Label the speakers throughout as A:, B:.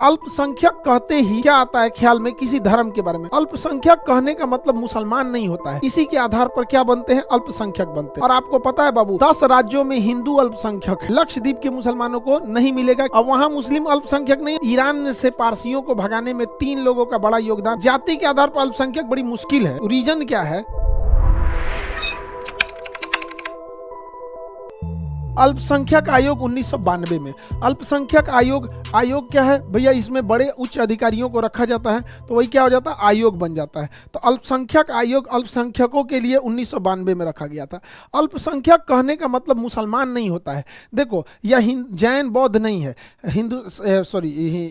A: अल्पसंख्यक कहते ही क्या आता है ख्याल में किसी धर्म के बारे में। अल्पसंख्यक कहने का मतलब मुसलमान नहीं होता है। इसी के आधार पर क्या बनते हैं, अल्पसंख्यक बनते हैं। और आपको पता है बाबू, 10 राज्यों में हिंदू अल्पसंख्यक है। लक्षद्वीप के मुसलमानों को नहीं मिलेगा। अब वहां मुस्लिम अल्पसंख्यक नहीं। ईरान से पारसियों को भगाने में 3 लोगों का बड़ा योगदान। जाति के आधार पर अल्पसंख्यक बड़ी मुश्किल है। रीजन क्या है? अल्पसंख्यक आयोग 1992 में। अल्पसंख्यक आयोग क्या है भैया? इसमें बड़े उच्च अधिकारियों को रखा जाता है, तो वही क्या हो जाता है, आयोग बन जाता है। तो अल्पसंख्यक आयोग अल्पसंख्यकों के लिए 1992 में रखा गया था। अल्पसंख्यक कहने का मतलब मुसलमान नहीं होता है। देखो, यह जैन बौद्ध नहीं है।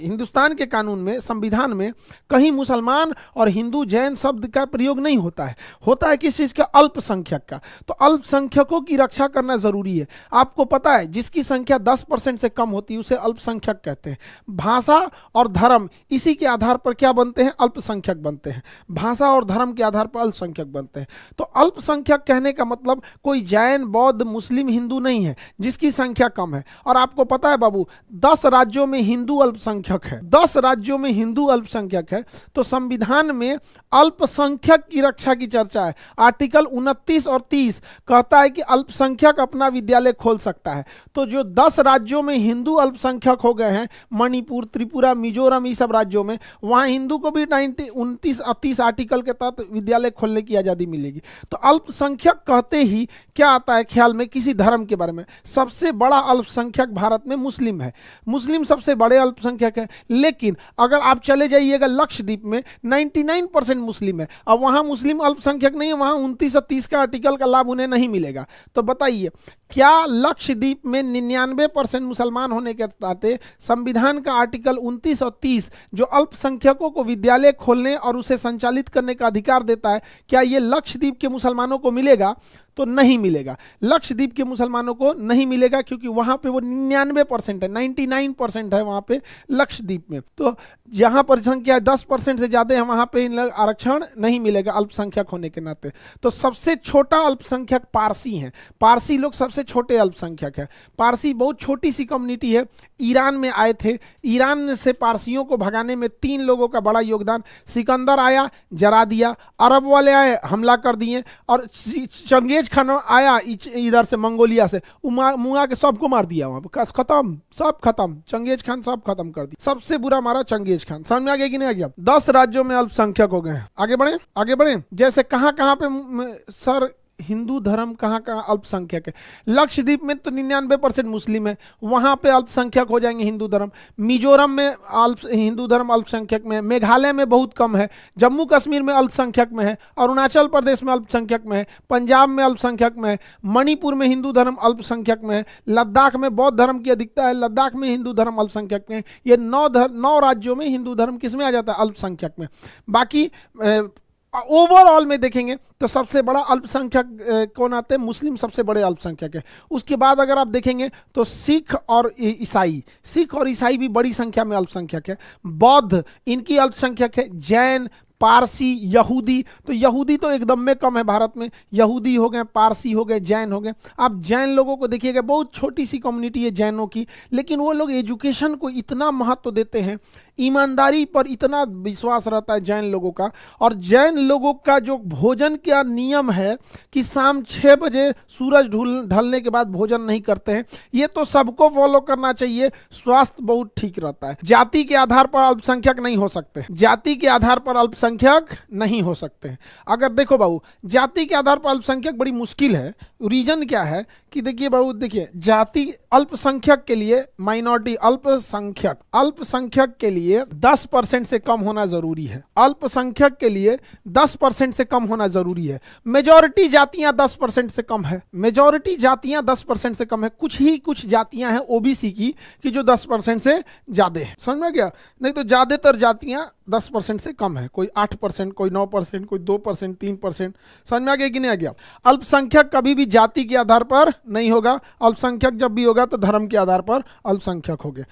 A: हिंदुस्तान के कानून में, संविधान में कहीं मुसलमान और हिंदू जैन शब्द का प्रयोग नहीं होता है। होता है किस चीज का? अल्पसंख्यक का। तो अल्पसंख्यकों की रक्षा करना जरूरी है। आपको पता है जिसकी संख्या 10% से कम होती है उसे अल्पसंख्यक कहते हैं। भाषा और धर्म इसी के आधार पर क्या बनते हैं, अल्पसंख्यक बनते हैं। भाषा और धर्म के आधार पर अल्पसंख्यक बनते हैं। तो अल्पसंख्यक कहने का मतलब कोई जैन बौद्ध मुस्लिम हिंदू नहीं है जिसकी संख्या कम है। और आपको पता है बाबू, 10 राज्यों में हिंदू अल्पसंख्यक है। 10 राज्यों में हिंदू अल्पसंख्यक है। तो संविधान में अल्पसंख्यक की रक्षा की चर्चा है। आर्टिकल 29 और 30 कहता है कि अल्पसंख्यक अपना विद्यालय खोल सकता है। तो जो 10 राज्यों में हिंदू अल्पसंख्यक हो गए हैं, मणिपुर, त्रिपुरा, मिजोरम, ये सब राज्यों में, वहां हिंदू को भी 29 और 30 आर्टिकल के तहत विद्यालय खोलने की आजादी मिलेगी। तो अल्पसंख्यक कहते ही क्या आता है ख्याल में किसी धर्म के बारे में? सबसे बड़ा अल्पसंख्यक भारत में मुस्लिम है। मुस्लिम सबसे बड़े अल्पसंख्यक है। लेकिन अगर आप चले जाइएगा लक्षद्वीप में, 99% मुस्लिम है। अब वहां मुस्लिम अल्पसंख्यक नहीं है, वहां 29 और 30 का आर्टिकल का लाभ उन्हें नहीं मिलेगा। तो बताइए, क्या लक्षद्वीप में 99% मुसलमान होने के नाते संविधान का आर्टिकल 29 और 30 जो अल्पसंख्यकों को विद्यालय खोलने और उसे संचालित करने का अधिकार देता है, क्या ये लक्षद्वीप के मुसलमानों को मिलेगा? तो नहीं मिलेगा। लक्षद्वीप के मुसलमानों को नहीं मिलेगा क्योंकि वहां पे वो 99% है, 99% है वहां पे लक्षद्वीप में। तो जहां पर संख्या 10% से ज्यादा है वहां पे आरक्षण नहीं मिलेगा अल्पसंख्यक होने के नाते। तो सबसे छोटा अल्पसंख्यक पारसी हैं। पारसी लोग सबसे छोटे अल्पसंख्यक है। पारसी बहुत छोटी सी कम्युनिटी है। ईरान में आए थे। ईरान से पारसियों को भगाने में 3 लोगों का बड़ा योगदान। सिकंदर आया, जरा दिया। अरब वाले आए, हमला कर दिए। और चंगेज खान आया इधर से, मंगोलिया से, मुआ के सबको मार दिया। वहां पर खत्म, सब खत्म। चंगेज खान सब खत्म कर दिया। सबसे बुरा मारा चंगेज खान। समझ में आ गया कि नहीं आ गया? 10 राज्यों में अल्पसंख्यक हो गए हैं। आगे बढ़े। जैसे कहां पे सर हिंदू धर्म कहाँ अल्पसंख्यक है? लक्षद्वीप में तो 99% मुस्लिम है, वहां पे अल्पसंख्यक हो जाएंगे हिंदू धर्म। मिजोरम में हिंदू धर्म अल्पसंख्यक में है। मेघालय में बहुत कम है। जम्मू कश्मीर में अल्पसंख्यक में है। अरुणाचल प्रदेश में अल्पसंख्यक में है। पंजाब में अल्पसंख्यक में है। मणिपुर में हिंदू धर्म अल्पसंख्यक में है। लद्दाख में बौद्ध धर्म की अधिकता है, लद्दाख में हिंदू धर्म अल्पसंख्यक में है। ये 9 राज्यों में हिंदू धर्म किसमें आ जाता है? अल्पसंख्यक में। बाकी ओवरऑल में देखेंगे तो सबसे बड़ा अल्पसंख्यक कौन आते हैं? मुस्लिम सबसे बड़े अल्पसंख्यक है। उसके बाद अगर आप देखेंगे तो सिख और ईसाई भी बड़ी संख्या में अल्पसंख्यक है। बौद्ध इनकी अल्पसंख्यक है। जैन, पारसी, यहूदी, तो यहूदी तो एकदम में कम है भारत में। यहूदी हो गए, पारसी हो गए, जैन हो गए। आप जैन लोगों को देखिएगा, बहुत छोटी सी कम्युनिटी है जैनों की, लेकिन वो लोग एजुकेशन को इतना महत्व देते हैं, ईमानदारी पर इतना विश्वास रहता है जैन लोगों का। और जैन लोगों का जो भोजन का नियम है कि शाम 6 बजे सूरज ढलने के बाद भोजन नहीं करते हैं, ये तो सबको फॉलो करना चाहिए। स्वास्थ्य बहुत ठीक रहता है। जाति के आधार पर अल्पसंख्यक नहीं हो सकते। जाति के आधार पर अल्पसंख्यक नहीं हो सकते हैं। अगर देखो बाबू, जाति के आधार पर अल्पसंख्यक बड़ी मुश्किल है। रीजन क्या है कि देखिए बाबू, देखिए जाति अल्पसंख्यक के लिए, माइनॉरिटी अल्पसंख्यक के लिए 10% से कम होना जरूरी है। अल्पसंख्यक के लिए 10% से कम होना जरूरी है। मेजॉरिटी जातियां 10% से कम है। मेजॉरिटी जातियां 10% से कम है। कुछ जातियां हैं ओबीसी की कि जो 10% से ज्यादा है। समझ में गया? नहीं तो ज्यादातर जातियां 10% से कम है। कोई 8%, कोई 9%, कोई 2%, 3%। समझ में आ गया कि नहीं आ गया? अल्पसंख्यक कभी भी जाति के आधार पर नहीं होगा। अल्पसंख्यक जब भी होगा तो धर्म के आधार पर अल्पसंख्यक होगा।